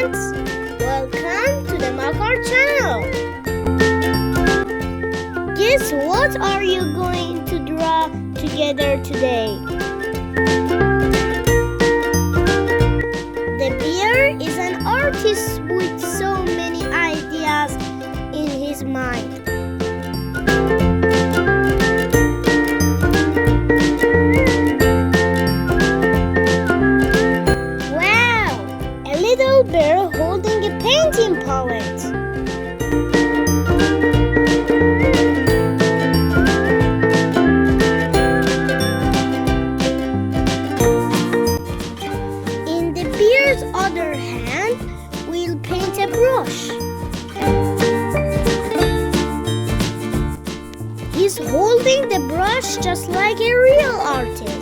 friends! Welcome to the Maak channel! Guess what are you going to draw together today? The bear is an artist with so many ideas in his mind. Little bear holding a painting palette. In the bear's other hand, we'll paint a brush. He's holding the brush just like a real artist.